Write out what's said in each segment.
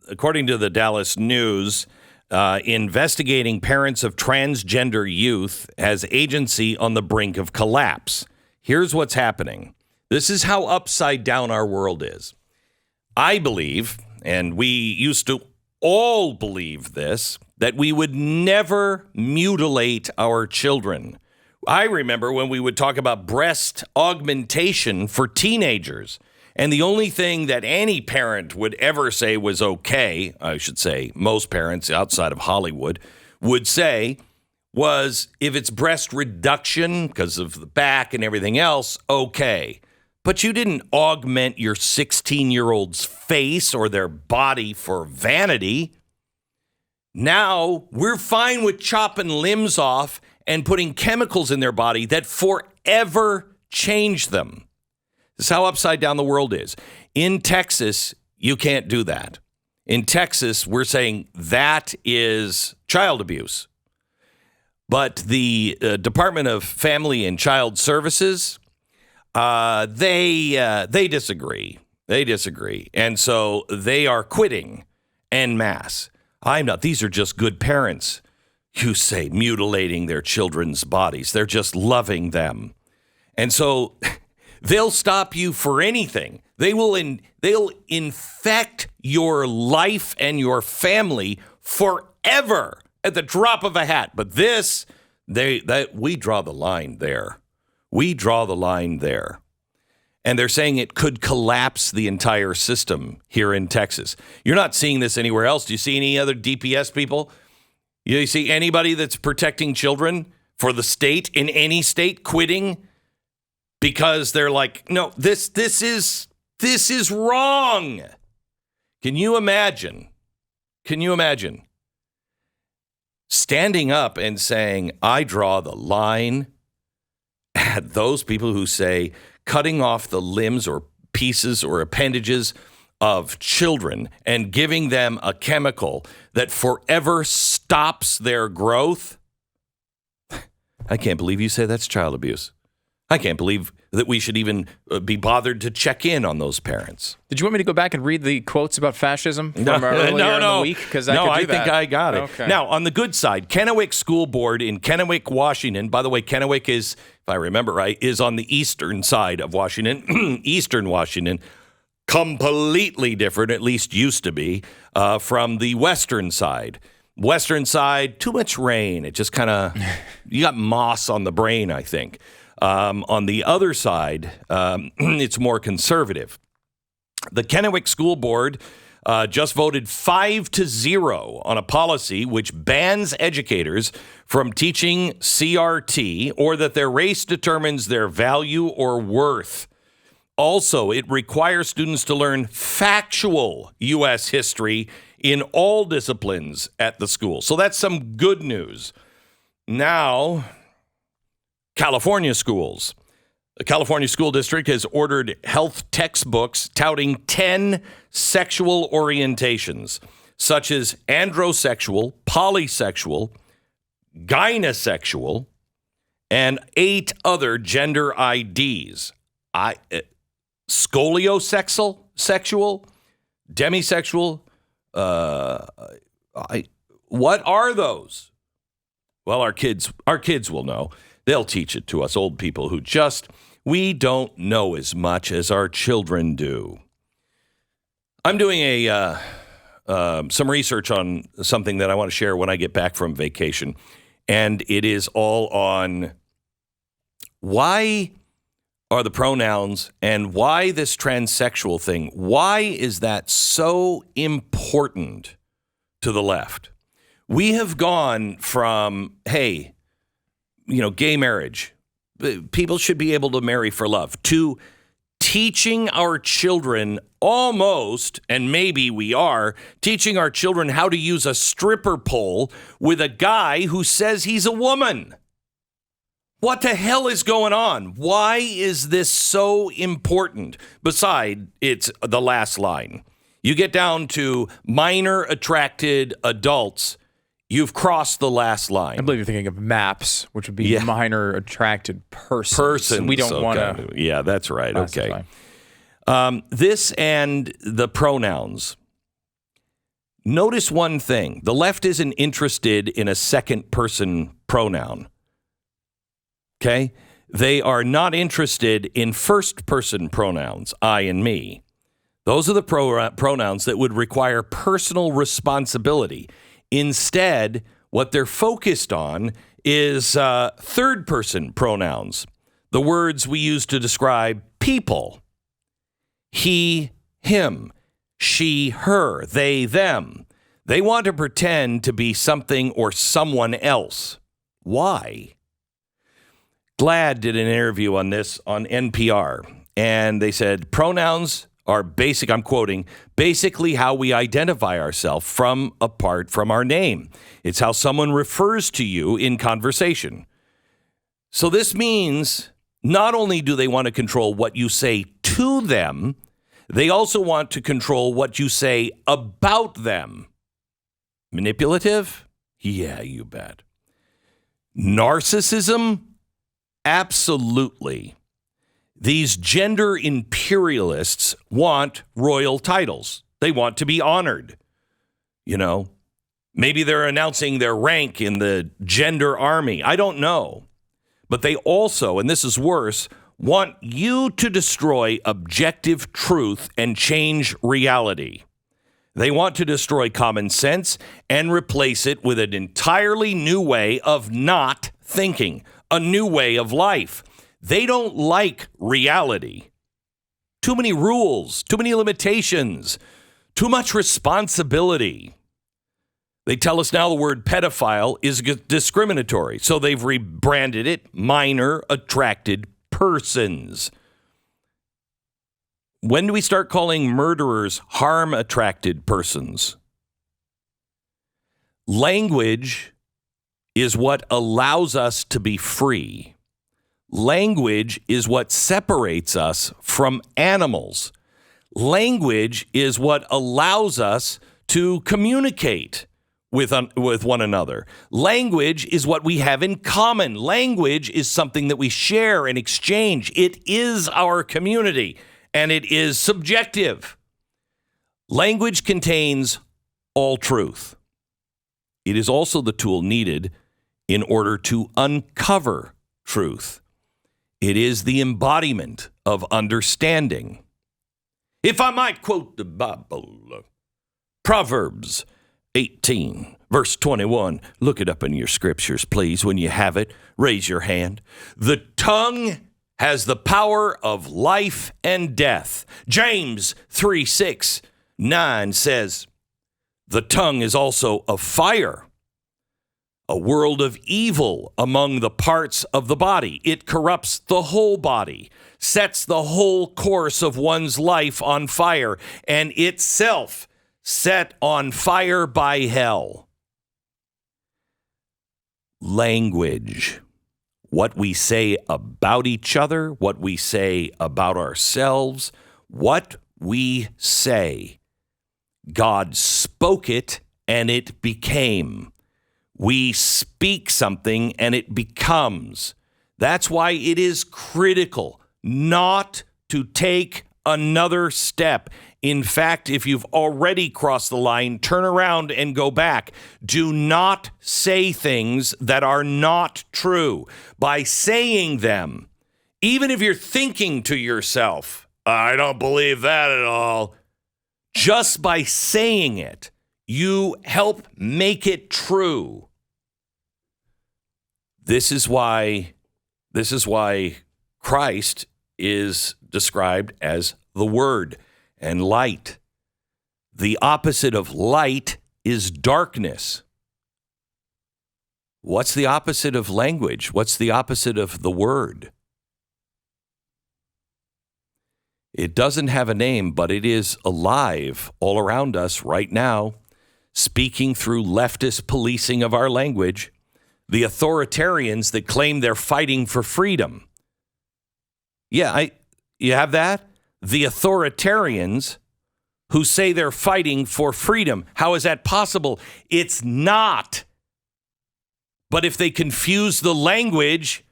according to the Dallas News, investigating parents of transgender youth has agency on the brink of collapse. Here's what's happening. This is how upside down our world is. I believe, and we used to all believe this, that we would never mutilate our children. I remember when we would talk about breast augmentation for teenagers, and the only thing that any parent would ever say was okay, I should say most parents outside of Hollywood would say, was if it's breast reduction because of the back and everything else, okay. But you didn't augment your 16-year-old's face or their body for vanity. Now we're fine with chopping limbs off and putting chemicals in their body that forever change them. This is how upside down the world is. In Texas, you can't do that. In Texas, we're saying that is child abuse. But the Department of Family and Child Services, they disagree. They disagree. And so they are quitting en masse. I'm not. These are just good parents who say mutilating their children's bodies. They're just loving them. And so they'll stop you for anything. They'll infect your life and your family forever at the drop of a hat. But this, we draw the line there. We draw the line there. And they're saying it could collapse the entire system here in Texas. You're not seeing this anywhere else. Do you see any other DPS people? You see anybody that's protecting children for the state in any state quitting because they're like, no, this is wrong. Can you imagine? Can you imagine standing up and saying, I draw the line at those people who say cutting off the limbs or pieces or appendages of children and giving them a chemical that forever stops their growth? I can't believe you say that's child abuse. I can't believe that we should even be bothered to check in on those parents. Did you want me to go back and read the quotes about fascism from earlier in the week? Because I think I got it. Okay. Now, on the good side, Kennewick School Board in Kennewick, Washington. By the way, Kennewick is, if I remember right, is on the eastern side of Washington, eastern Washington. Completely different, at least used to be, from the western side. Western side, too much rain. It just kind of, you got moss on the brain, I think. On the other side, it's more conservative. The Kennewick School Board just voted 5-0 on a policy which bans educators from teaching CRT or that their race determines their value or worth. Also, it requires students to learn factual U.S. history in all disciplines at the school. So that's some good news. Now, California schools. The California School District has ordered health textbooks touting 10 sexual orientations, such as androsexual, polysexual, gynosexual, and 8 other gender IDs. Scoliosexual, demisexual. What are those? Well, our kids will know. They'll teach it to us old people who we don't know as much as our children do. I'm doing some research on something that I want to share when I get back from vacation, and it is all on why are the pronouns and why this transsexual thing, why is that so important to the left? We have gone from, hey, gay marriage, people should be able to marry for love, to teaching our children almost, and maybe we are, teaching our children how to use a stripper pole with a guy who says he's a woman. What the hell is going on? Why is this so important? Beside, it's the last line. You get down to minor attracted adults, you've crossed the last line. I believe you're thinking of MAPS, which would be minor attracted persons. We don't want to. Yeah, that's right. Okay. This and the pronouns. Notice one thing. The left isn't interested in a second person pronoun. Okay? They are not interested in first person pronouns, I and me. Those are the pronouns that would require personal responsibility. Instead, what they're focused on is third person pronouns, the words we use to describe people. He, him, she, her, they, them. They want to pretend to be something or someone else. Why? Glad did an interview on this on NPR, and they said pronouns are basic, I'm quoting, basically how we identify ourselves apart from our name. It's how someone refers to you in conversation. So this means not only do they want to control what you say to them, they also want to control what you say about them. Manipulative? Yeah, you bet. Narcissism? Absolutely. These gender imperialists want royal titles. They want to be honored. You know, maybe they're announcing their rank in the gender army. I don't know. But they also, and this is worse, want you to destroy objective truth and change reality. They want to destroy common sense and replace it with an entirely new way of not thinking, a new way of life. They don't like reality. Too many rules, too many limitations, too much responsibility. They tell us now the word pedophile is discriminatory, so they've rebranded it minor attracted persons. When do we start calling murderers harm attracted persons? Language is what allows us to be free. Language is what separates us from animals. Language is what allows us to communicate with one another. Language is what we have in common. Language is something that we share and exchange. It is our community, and it is subjective. Language contains all truth. It is also the tool needed in order to uncover truth. It is the embodiment of understanding. If I might quote the Bible, Proverbs 18, verse 21. Look it up in your scriptures, please. When you have it, raise your hand. The tongue has the power of life and death. James 3:6-9 says, the tongue is also a fire, a world of evil among the parts of the body. It corrupts the whole body, sets the whole course of one's life on fire, and itself set on fire by hell. Language. What we say about each other, what we say about ourselves, what we say. God spoke it and it became. We speak something and it becomes. That's why it is critical not to take another step. In fact, if you've already crossed the line, turn around and go back. Do not say things that are not true. By saying them, even if you're thinking to yourself, I don't believe that at all, just by saying it, you help make it true. This is why Christ is described as the Word and light. The opposite of light is darkness. What's the opposite of language? What's the opposite of the Word? It doesn't have a name, but it is alive all around us right now, speaking through leftist policing of our language. The authoritarians that claim they're fighting for freedom. Yeah, you have that? The authoritarians who say they're fighting for freedom. How is that possible? It's not. But if they confuse the language,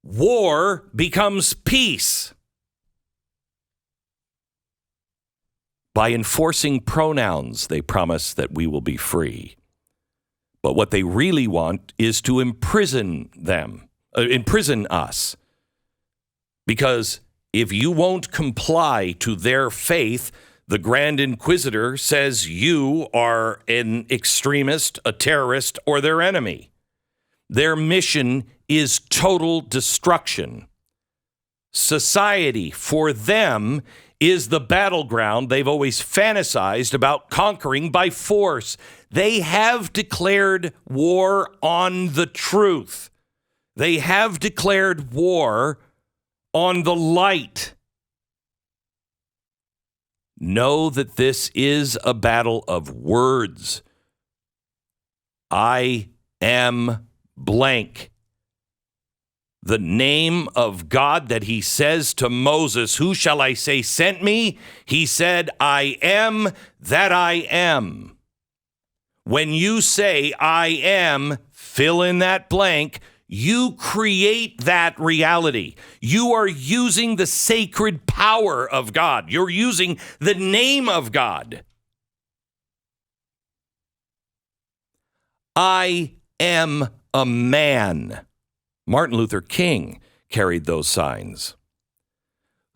war becomes peace. By enforcing pronouns, they promise that we will be free. But what they really want is to imprison us. Because if you won't comply to their faith, the Grand Inquisitor says you are an extremist, a terrorist, or their enemy. Their mission is total destruction. Society, for them, is the battleground they've always fantasized about conquering by force. They have declared war on the truth. They have declared war on the light. Know that this is a battle of words. I am blank. The name of God that he says to Moses, who shall I say sent me? He said, I am that I am. When you say I am, fill in that blank, you create that reality. You are using the sacred power of God. You're using the name of God. I am a man. Martin Luther King carried those signs.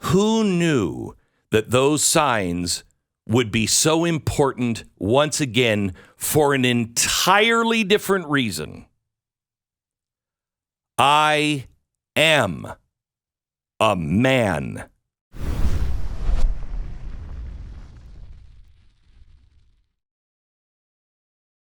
Who knew that those signs would be so important once again for an entirely different reason? I am a man.